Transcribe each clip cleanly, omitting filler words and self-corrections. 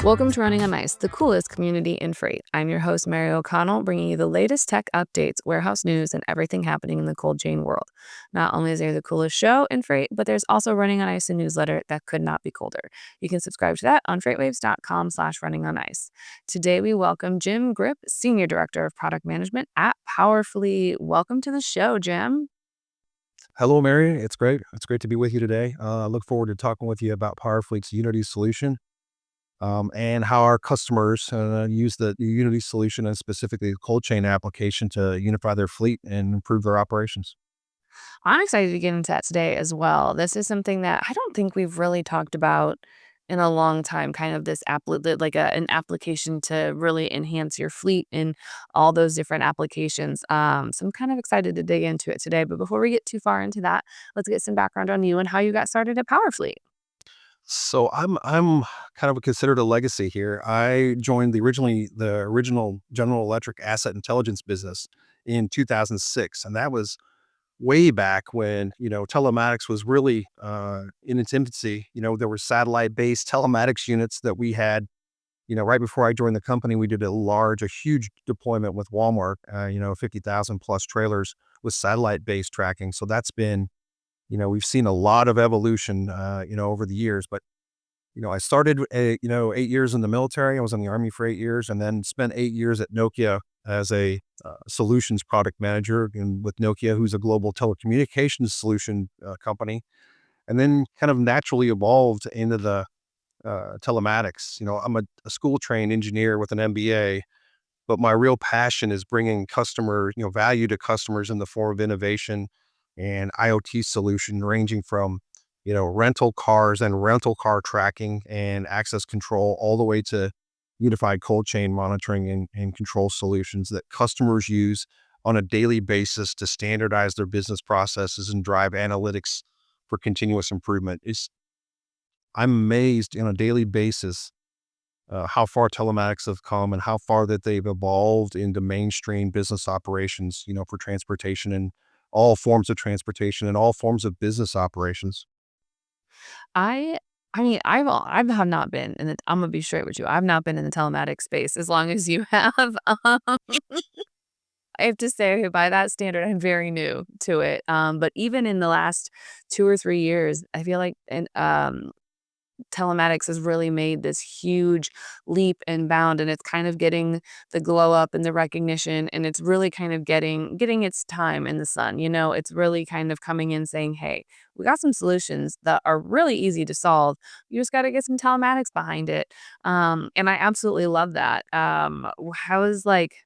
Welcome to Running on Ice, the coolest community in freight. I'm your host, Mary O'Connell, bringing you the latest tech updates, warehouse news, and everything happening in the cold chain world. Not only is there the coolest show in freight, but there's also Running on Ice, a newsletter that could not be colder. You can subscribe to that on freightwaves.com/runningonIce. Today, we welcome Jim Grip, Senior Director of Product Management at Powerfleet. Welcome to the show, Jim. Hello, Mary. It's great. It's great to be with you today. I look forward to talking with you about Powerfleet's Unity solution and how our customers use the Unity solution and specifically the cold chain application to unify their fleet and improve their operations. I'm excited to get into that today as well. This is something that I don't think we've really talked about in a long time, kind of this an application to really enhance your fleet and all those different applications. So I'm kind of excited to dig into it today. But before we get too far into that, let's get some background on you and how you got started at Powerfleet. So I'm kind of considered a legacy here. I joined the original General Electric asset intelligence business in 2006, and that was way back when telematics was really in its infancy. There were satellite-based telematics units that we had. Right before I joined the company, we did a huge deployment with Walmart. 50,000 plus trailers with satellite-based tracking. So that's been, we've seen a lot of evolution, over the years. But I started, 8 years in the military. I was in the Army for 8 years, and then spent 8 years at Nokia as a solutions product manager, and with Nokia, who's a global telecommunications solution company, and then kind of naturally evolved into the telematics. I'm a school trained engineer with an MBA, but my real passion is bringing value to customers in the form of innovation and IoT solution ranging from, rental cars and rental car tracking and access control all the way to unified cold chain monitoring and control solutions that customers use on a daily basis to standardize their business processes and drive analytics for continuous improvement. I'm amazed on a daily basis how far telematics have come and how far that they've evolved into mainstream business operations, for transportation and all forms of transportation and all forms of business operations. I I mean, I have not been in the I'm gonna be straight with you. I've not been in the telematics space as long as you have. I have to say, by that standard, I'm very new to it. But even in the last 2 or 3 years, I feel like telematics has really made this huge leap and bound, and it's kind of getting the glow up and the recognition, and it's really kind of getting its time in the sun. It's really kind of coming in saying, hey, we got some solutions that are really easy to solve. You just got to get some telematics behind it. And I absolutely love that. How is like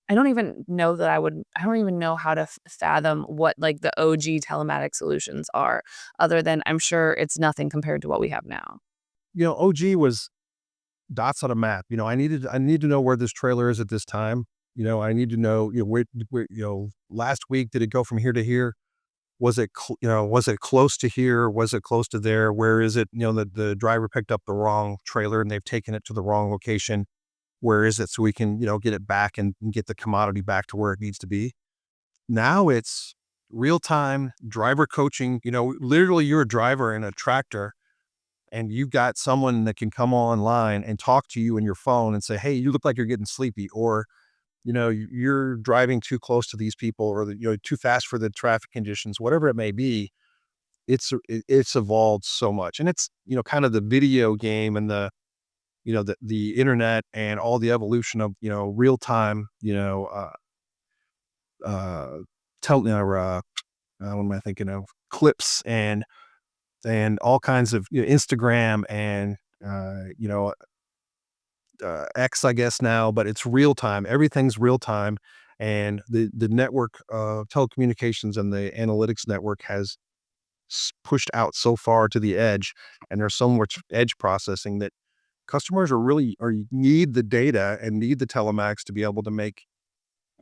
I don't even know that I don't even know how to fathom what like the OG telematic solutions are, other than I'm sure it's nothing compared to what we have now. OG was dots on a map. I need to know where this trailer is at this time. I need to know, last week, did it go from here to here? Was it close to here? Was it close to there? Where is it? The driver picked up the wrong trailer and they've taken it to the wrong location. Where is it? So we can, get it back and get the commodity back to where it needs to be. Now it's real time driver coaching. Literally you're a driver in a tractor and you've got someone that can come online and talk to you in your phone and say, hey, you look like you're getting sleepy, or, you're driving too close to these people, or, too fast for the traffic conditions, whatever it may be. It's evolved so much. And it's, kind of the video game and the internet and all the evolution of, real time, uh, what am I thinking of? Clips and all kinds of Instagram and X, I guess now, but it's real time. Everything's real time, and the network, telecommunications and the analytics network has pushed out so far to the edge, and there's so much edge processing that customers need the data and need the telematics to be able to make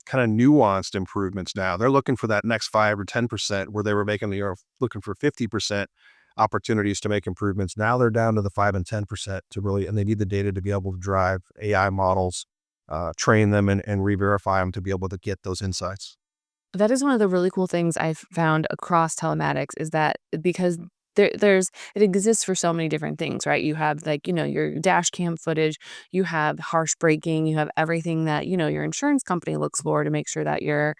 kind of nuanced improvements now. They're looking for that next 5 or 10% where they were looking for 50% opportunities to make improvements. Now they're down to the 5 and 10% and they need the data to be able to drive AI models train them and re-verify them to be able to get those insights. That is one of the really cool things I've found across telematics is that because there's it exists for so many different things, right? You have like, your dash cam footage, you have harsh braking, you have everything that, your insurance company looks for to make sure that you're,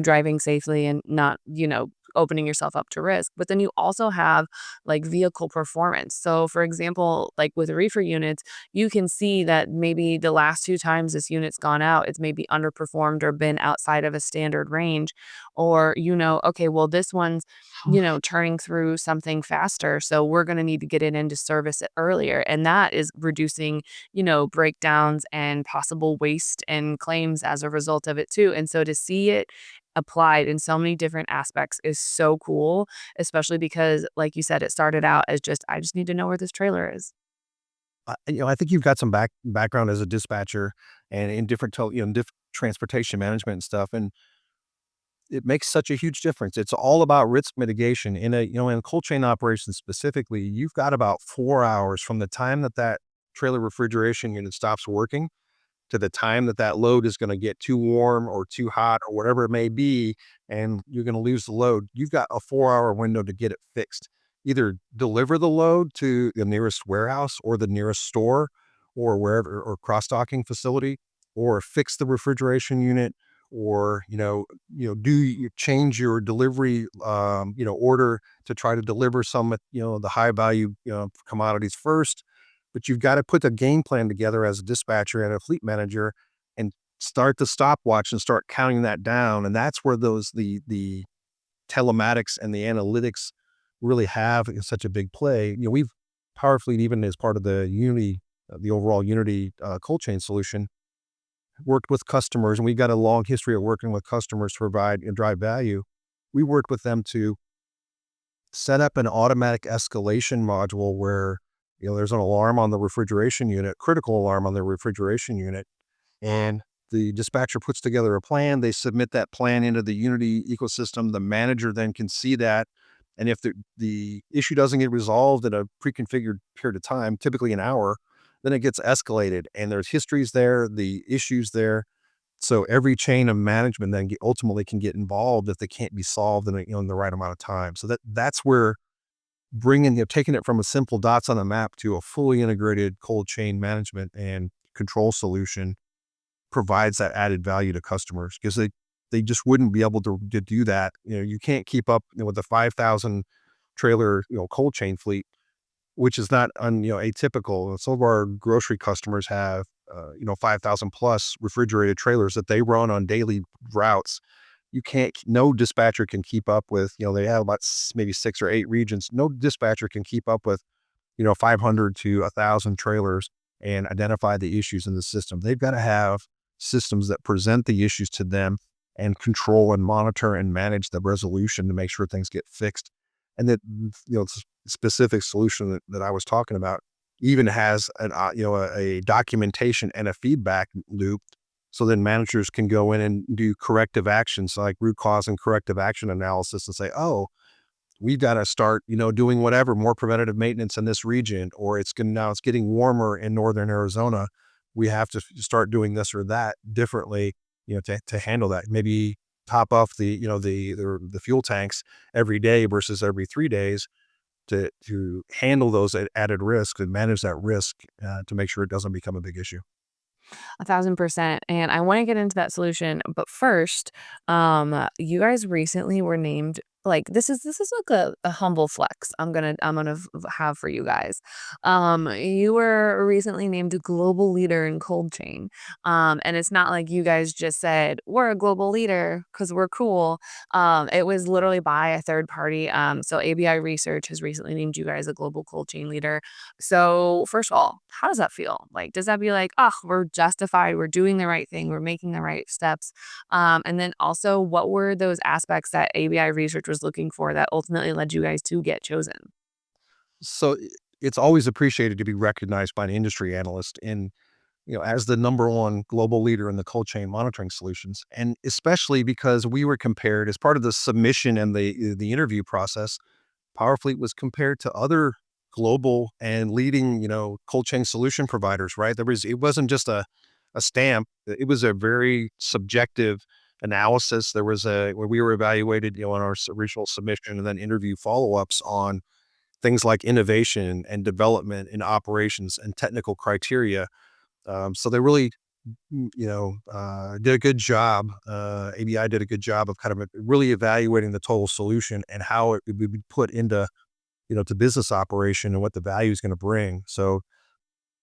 driving safely and not, opening yourself up to risk. But then you also have like vehicle performance. So for example, like with reefer units, you can see that maybe the last 2 times this unit's gone out, it's maybe underperformed or been outside of a standard range. Or, okay, well, this one's, turning through something faster. So we're going to need to get it in to service it earlier. And that is reducing, breakdowns and possible waste and claims as a result of it too. And so to see it applied in so many different aspects is so cool, especially because, like you said, it started out as just, I just need to know where this trailer is. I think you've got some background as a dispatcher and in different, different transportation management and stuff, and it makes such a huge difference. It's all about risk mitigation in a cold chain operation specifically. You've got about 4 hours from the time that that trailer refrigeration unit stops working to the time that that load is gonna get too warm or too hot or whatever it may be, and you're gonna lose the load. You've got a 4-hour window to get it fixed. Either deliver the load to the nearest warehouse or the nearest store or wherever or cross-docking facility, or fix the refrigeration unit, or, do you change your delivery, order to try to deliver some, the high value, commodities first, but you've got to put a game plan together as a dispatcher and a fleet manager and start the stopwatch and start counting that down. And that's where the telematics and the analytics really have such a big play. We've Powerfleet, even as part of the Unity, the overall Unity cold chain solution, worked with customers, and we've got a long history of working with customers to provide and drive value. We worked with them to set up an automatic escalation module where, there's an alarm on the refrigeration unit, critical alarm on the refrigeration unit, and the dispatcher puts together a plan. They submit that plan into the Unity ecosystem. The manager then can see that. And if the issue doesn't get resolved in a pre-configured period of time, typically an hour, then it gets escalated. And there's histories there, the issues there. So every chain of management then ultimately can get involved if they can't be solved in the right amount of time. So that's where taking it from a simple dots on a map to a fully integrated cold chain management and control solution provides that added value to customers because they just wouldn't be able to do that. You can't keep up, with the 5,000 trailer, cold chain fleet, which is not atypical. Some of our grocery customers have 5,000 plus refrigerated trailers that they run on daily routes. You can't No dispatcher can keep up with, they have about maybe 6 or 8 regions. No dispatcher can keep up with, 500 to 1,000 trailers and identify the issues in the system. They've got to have systems that present the issues to them and control and monitor and manage the resolution to make sure things get fixed. And that, specific solution that I was talking about even has a documentation and a feedback loop. So then managers can go in and do corrective actions like root cause and corrective action analysis and say, oh, we've got to start, doing whatever more preventative maintenance in this region, or now it's getting warmer in northern Arizona. We have to start doing this or that differently, to handle that. Maybe top off the fuel tanks every day versus every 3 days to handle those added risks and manage that risk to make sure it doesn't become a big issue. 1,000%. And I want to get into that solution, but first, you guys recently were named like this is like a humble flex. Have for you guys. You were recently named a global leader in cold chain. And it's not like you guys just said we're a global leader because we're cool. It was literally by a third party. So ABI Research has recently named you guys a global cold chain leader. So, first of all, how does that feel? Like, does that be like, oh, we're justified, we're doing the right thing, we're making the right steps? And then also, what were those aspects that ABI Research was looking for that ultimately led you guys to get chosen? So it's always appreciated to be recognized by an industry analyst as the number one global leader in the cold chain monitoring solutions. And especially because we were compared as part of the submission and the interview process, Powerfleet was compared to other global and leading, cold chain solution providers, right? It wasn't just a stamp. It was a very subjective analysis. There was a where we were evaluated, on our original submission and then interview follow-ups on things like innovation and development in operations and technical criteria. So they really, did a good job. ABI did a good job of kind of really evaluating the total solution and how it would be put into, to business operation and what the value is going to bring. So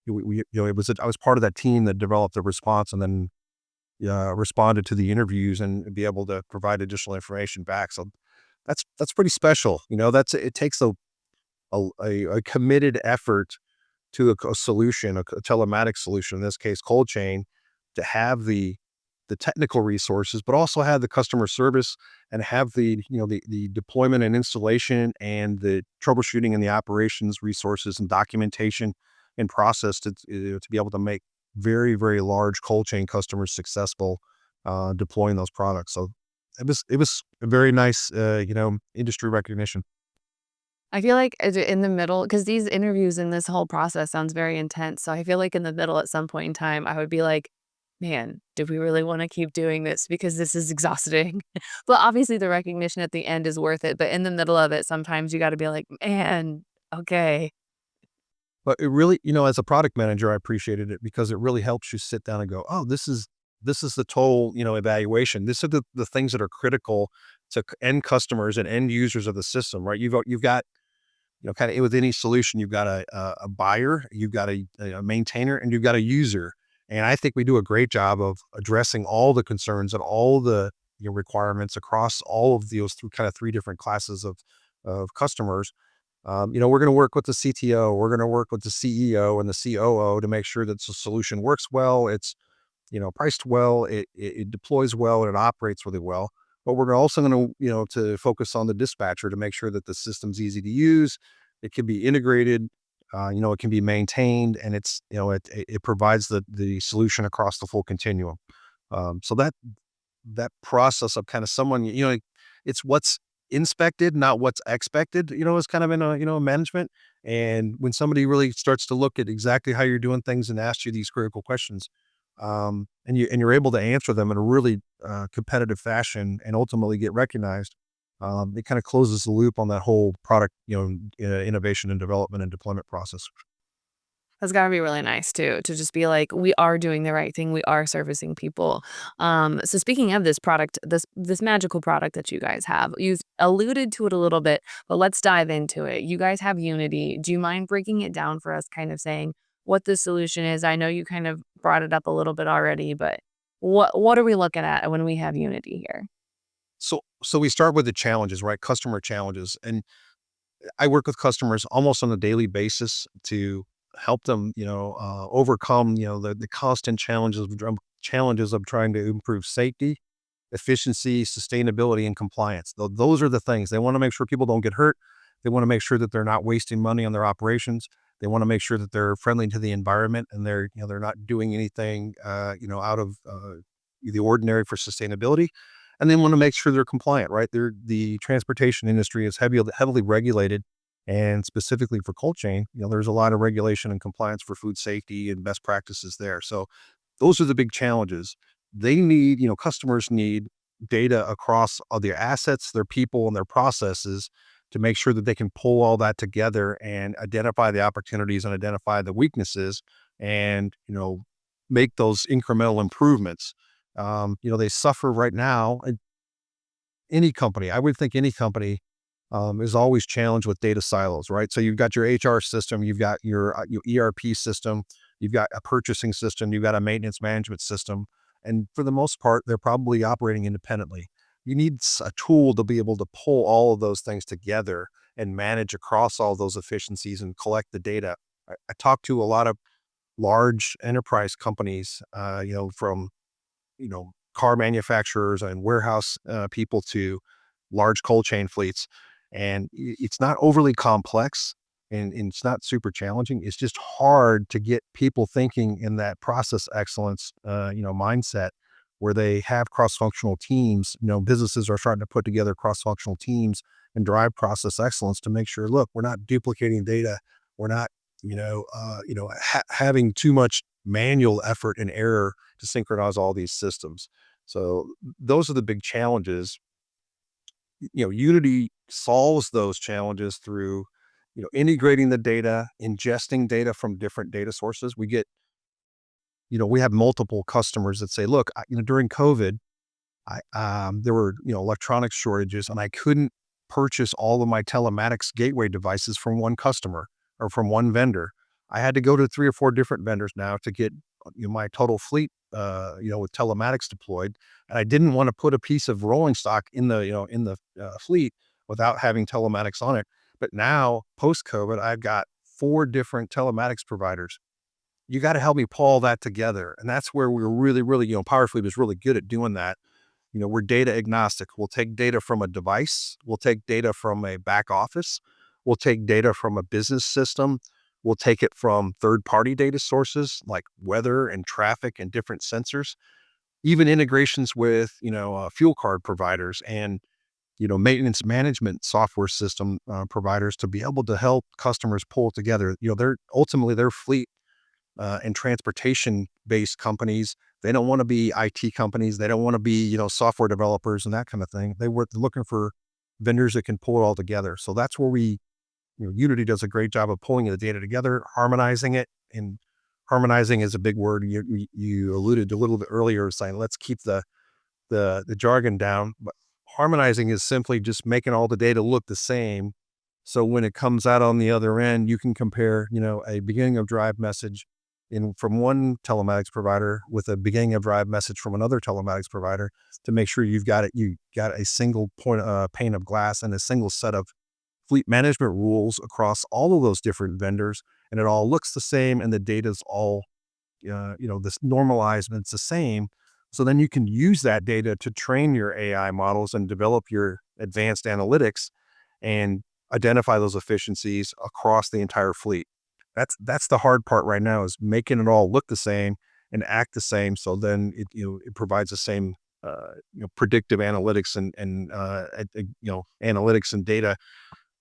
it was, I was part of that team that developed the response and then responded to the interviews and be able to provide additional information back. So that's pretty special. It takes a committed effort to a solution, a telematics solution, in this case, cold chain, to have the technical resources, but also have the customer service and have the deployment and installation and the troubleshooting and the operations resources and documentation and process to be able to make very, very large cold chain customers successful deploying those products. So it was a very nice industry recognition. I feel like in the middle, because these interviews and this whole process sounds very intense, so I feel like in the middle at some point in time, I would be like, "Man, do we really wanna keep doing this? Because this is exhausting." But obviously, the recognition at the end is worth it, but in the middle of it, sometimes you gotta be like, "Man, okay." But it really, as a product manager, I appreciated it because it really helps you sit down and go, "Oh, this is the total, evaluation. This are the things that are critical to end customers and end users of the system, right? You've got, kind of with any solution, you've got a buyer, you've got a maintainer, and you've got a user. And I think we do a great job of addressing all the concerns and all the requirements across all of those through kind of three different classes of customers. We're going to work with the CTO, we're going to work with the CEO and the COO to make sure that the solution works well. It's priced well, it deploys well, and it operates really well. But we're also going to, to focus on the dispatcher to make sure that the system's easy to use. It can be integrated, it can be maintained, and it provides the solution across the full continuum. So that process of kind of someone, it's what's inspected, not what's expected, is kind of in management. And when somebody really starts to look at exactly how you're doing things and ask you these critical questions, and you're able to answer them in a really competitive fashion and ultimately get recognized, it kind of closes the loop on that whole product, innovation and development and deployment process. That's gotta be really nice too, to just be like, "We are doing the right thing, we are servicing people." So speaking of this product, this magical product that you guys have, you've alluded to it a little bit, but let's dive into it. You guys have Unity. Do you mind breaking it down for us, kind of saying what the solution is? I know you kind of brought it up a little bit already, but what are we looking at when we have Unity here? So we start with the challenges, right? Customer challenges, and I work with customers almost on a daily basis to help them, overcome, the constant challenges of trying to improve safety, efficiency, sustainability, and compliance. Those are the things they want to make sure people don't get hurt. They want to make sure that they're not wasting money on their operations. They want to make sure that they're friendly to the environment and they're not doing anything, out of the ordinary for sustainability. And they want to make sure they're compliant, right? The transportation industry is heavily regulated, and specifically for cold chain, there's a lot of regulation and compliance for food safety and best practices there. So those are the big challenges. Customers need data across all their assets, their people, and their processes to make sure that they can pull all that together and identify the opportunities and identify the weaknesses and, make those incremental improvements. They suffer right now. Any company, I would think any company is always challenged with data silos, right? So you've got your HR system, you've got your ERP system, you've got a purchasing system, you've got a maintenance management system, and for the most part, they're probably operating independently. You need a tool to be able to pull all of those things together and manage across all those efficiencies and collect the data. I talk to a lot of large enterprise companies, from car manufacturers and warehouse people to large cold chain fleets. And it's not overly complex and it's not super challenging. It's just hard to get people thinking in that process excellence, mindset where they have cross-functional teams. Businesses are starting to put together cross-functional teams and drive process excellence to make sure, look, we're not duplicating data. We're not, having too much manual effort and error to synchronize all these systems. So those are the big challenges. Unity solves those challenges through, integrating the data, ingesting data from different data sources. We have multiple customers that say, look, during COVID, there were, electronics shortages, and I couldn't purchase all of my telematics gateway devices from one customer or from one vendor. I had to go to 3 or 4 different vendors now to get, my total fleet, with telematics deployed. And I didn't want to put a piece of rolling stock in the fleet without having telematics on it. But now, post COVID, I've got 4 different telematics providers. You got to help me pull all that together. And that's where we're really, really, Powerfleet is really good at doing that. We're data agnostic. We'll take data from a device. We'll take data from a back office. We'll take data from a business system. We'll take it from third-party data sources like weather and traffic and different sensors, even integrations with, fuel card providers and, maintenance management software system providers to be able to help customers pull together. Their fleet and transportation-based companies. They don't want to be IT companies. They don't want to be, software developers and that kind of thing. They're looking for vendors that can pull it all together. So that's where Unity does a great job of pulling the data together, harmonizing it. And harmonizing is a big word. You alluded to a little bit earlier, saying let's keep the jargon down. But harmonizing is simply just making all the data look the same. So when it comes out on the other end, you can compare, a beginning of drive message from one telematics provider with a beginning of drive message from another telematics provider to make sure you got a single pane of glass and a single set of fleet management rules across all of those different vendors, and it all looks the same, and the data's all this normalized and it's the same. So then you can use that data to train your AI models and develop your advanced analytics and identify those efficiencies across the entire fleet. That's the hard part right now, is making it all look the same and act the same. So then it provides the same predictive analytics and analytics and data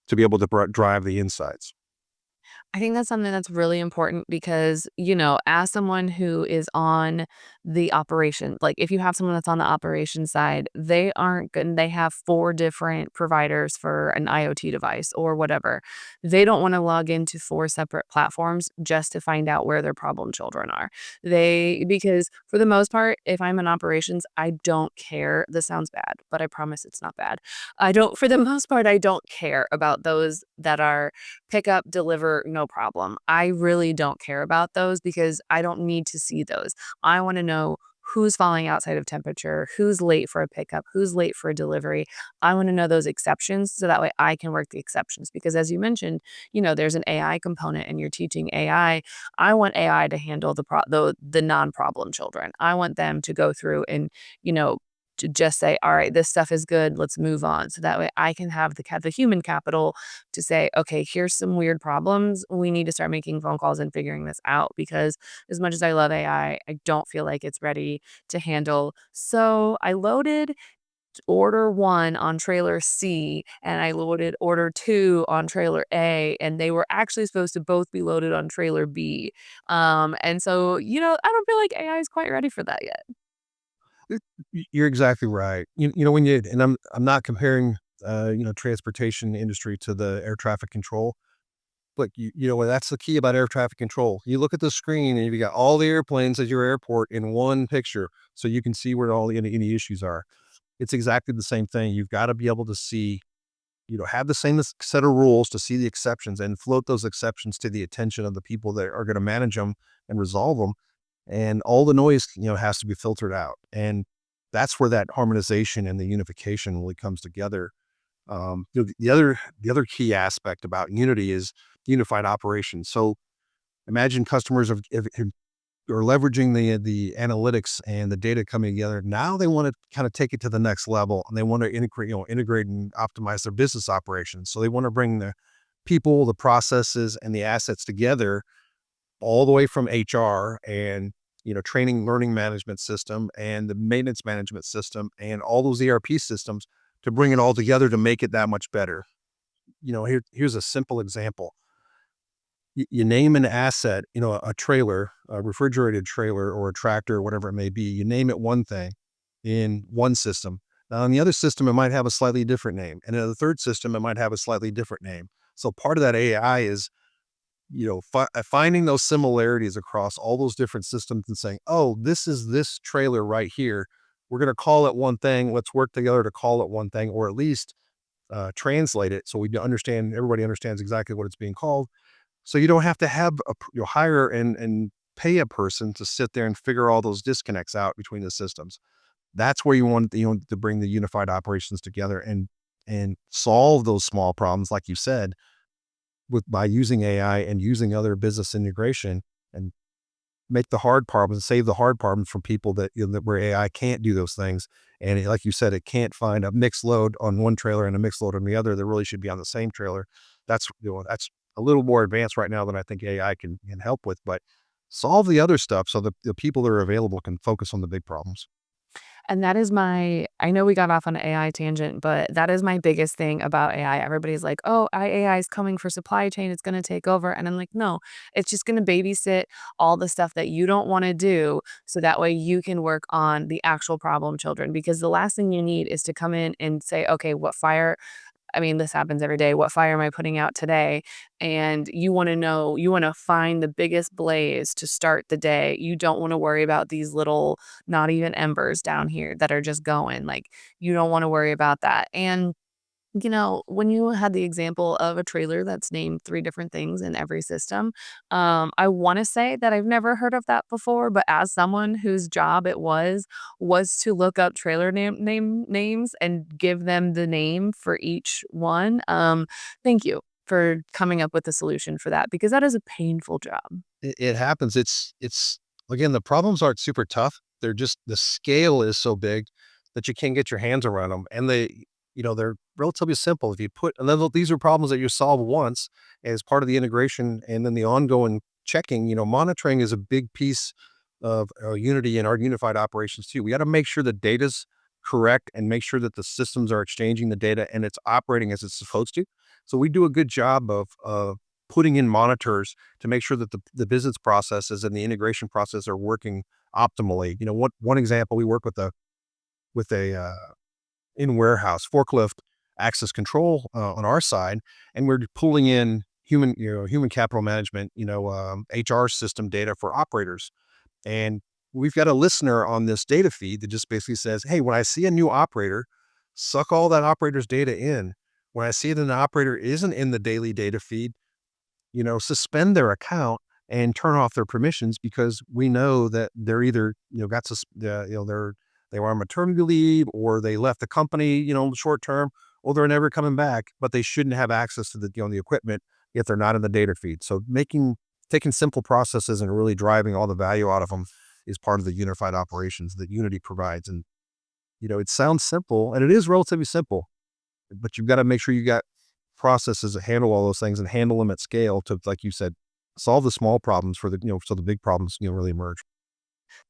to be able to drive the insights. I think that's something that's really important because, as someone who is on the operation, like if you have someone that's on the operation side, they aren't good. They have 4 different providers for an IoT device or whatever. They don't want to log into 4 separate platforms just to find out where their problem children are. Because for the most part, if I'm in operations, I don't care. This sounds bad, but I promise it's not bad. For the most part, I don't care about those that are pick up, deliver, no problem. I really don't care about those because I don't need to see those. I want to know who's falling outside of temperature, who's late for a pickup, who's late for a delivery. I want to know those exceptions so that way I can work the exceptions. Because as you mentioned, there's an AI component and you're teaching AI. I want AI to handle the non-problem children. I want them to go through and, you know, to just say, all right, this stuff is good. Let's move on. So that way I can have the human capital to say, okay, here's some weird problems. We need to start making phone calls and figuring this out because as much as I love I don't feel like it's ready to handle. So I loaded order 1 on trailer C and I loaded order 2 on trailer A, and they were actually supposed to both be loaded on trailer B. And so, I don't feel like AI is quite ready for that yet. You're exactly right. When I'm not comparing, transportation industry to the air traffic control. But that's the key about air traffic control. You look at the screen and you got all the airplanes at your airport in one picture, so you can see where all any issues are. It's exactly the same thing. You've got to be able to see, have the same set of rules to see the exceptions and float those exceptions to the attention of the people that are going to manage them and resolve them. And all the noise, has to be filtered out. And that's where that harmonization and the unification really comes together. The other key aspect about Unity is unified operations. So imagine customers are leveraging the analytics and the data coming together. Now they want to kind of take it to the next level, and they want to integrate and optimize their business operations. So they want to bring the people, the processes, and the assets together, all the way from HR and training, learning management system, and the maintenance management system, and all those ERP systems, to bring it all together to make it that much better. Here's a simple example. you name an asset, a trailer, a refrigerated trailer or a tractor, whatever it may be. You name it one thing in one system. Now, in the other system, it might have a slightly different name. And in the third system, it might have a slightly different name. So part of that AI is, finding those similarities across all those different systems and saying, oh, this is this trailer right here. We're going to call it one thing. Let's work together to call it one thing, or at least translate it so we understand, everybody understands exactly what it's being called. So you don't have to have hire and pay a person to sit there and figure all those disconnects out between the systems. That's where you want, to bring the unified operations together and solve those small problems, like you said, by using AI and using other business integration, and make the hard problems, save the hard problems from people that, where AI can't do those things. And like you said, it can't find a mixed load on one trailer and a mixed load on the other that really should be on the same trailer. That's a little more advanced right now than I think AI can help with, but solve the other stuff so that the people that are available can focus on the big problems. And that is I know we got off on an AI tangent, but that is my biggest thing about AI. Everybody's like, "Oh, AI is coming for supply chain. It's gonna take over." And I'm like, "No, it's just gonna babysit all the stuff that you don't wanna do so that way you can work on the actual problem children." Because the last thing you need is to come in and say, "Okay, what fire I mean, this happens every day. What fire am I putting out today?" And you wanna find the biggest blaze to start the day. You don't wanna worry about these little, not even embers down here that are just going. Like, you don't wanna worry about that. And when you had the example of a trailer that's named 3 different things in every system, I wanna say that I've never heard of that before, but as someone whose job it was to look up trailer names and give them the name for each one, thank you for coming up with a solution for that because that is a painful job. It happens. It's again, the problems aren't super tough. They're just the scale is so big that you can't get your hands around them, and they're relatively simple. If you put and then these are problems that you solve once as part of the integration, and then the ongoing checking. Monitoring is a big piece of Unity and our unified operations too. We got to make sure the data's correct and make sure that the systems are exchanging the data and it's operating as it's supposed to. So we do a good job of putting in monitors to make sure that the business processes and the integration process are working optimally. One example, we work with a in warehouse forklift access control on our side, and we're pulling in human capital management, HR system data for operators. And we've got a listener on this data feed that just basically says, hey, when I see a new operator, suck all that operator's data in. When I see that an operator isn't in the daily data feed, suspend their account and turn off their permissions, because we know that they're either, they were on maternity leave, or they left the company, short term, or they're never coming back, but they shouldn't have access to the equipment if they're not in the data feed. So taking simple processes and really driving all the value out of them is part of the unified operations that Unity provides. And, it sounds simple, and it is relatively simple, but you've got to make sure you got processes that handle all those things and handle them at scale to, like you said, solve the small problems so the big problems, really emerge.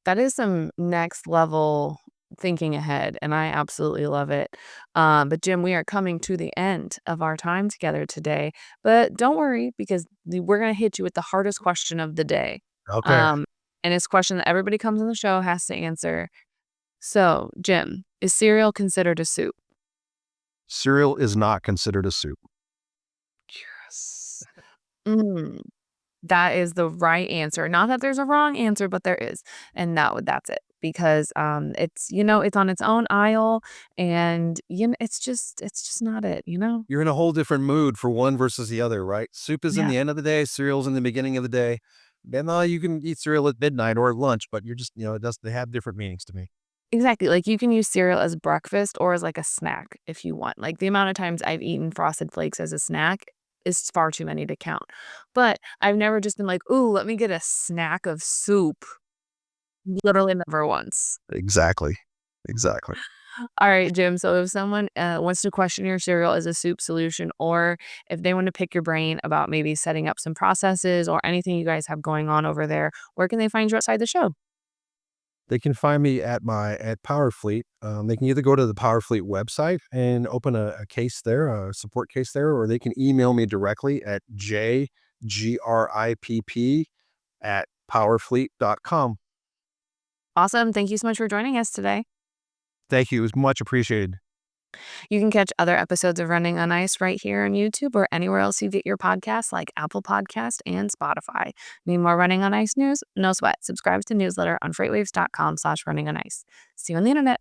That is some next level thinking ahead, and I absolutely love it. But Jim, we are coming to the end of our time together today. But don't worry, because we're going to hit you with the hardest question of the day. Okay. Um, and it's a question that everybody comes on the show has to answer. So, Jim, is cereal considered a soup? Cereal is not considered a soup. Yes. Mm. That is the right answer. Not that there's a wrong answer, but there is. And that's it. Because it's on its own aisle and it's just not it. You're in a whole different mood for one versus the other, right? Soup is in Yeah. the end of the day, cereal's in the beginning of the day. Then you can eat cereal at midnight or at lunch, but you're just, they have different meanings to me. Exactly. Like you can use cereal as breakfast or as like a snack if you want. Like the amount of times I've eaten Frosted Flakes as a snack is far too many to count. But I've never just been like, "Ooh, let me get a snack of soup." Literally never once. Exactly. Exactly. All right, Jim. So if someone wants to question your cereal as a soup solution, or if they want to pick your brain about maybe setting up some processes or anything you guys have going on over there, where can they find you outside the show? They can find me at Powerfleet. They can either go to the Powerfleet website and open a case there, a support case there, or they can email me directly at GRIPP at powerfleet.com. Awesome. Thank you so much for joining us today. Thank you. It was much appreciated. You can catch other episodes of Running on Ice right here on YouTube or anywhere else you get your podcasts like Apple Podcast and Spotify. Need more Running on Ice news? No sweat. Subscribe to the newsletter on freightwaves.com/runningonIce. See you on the internet.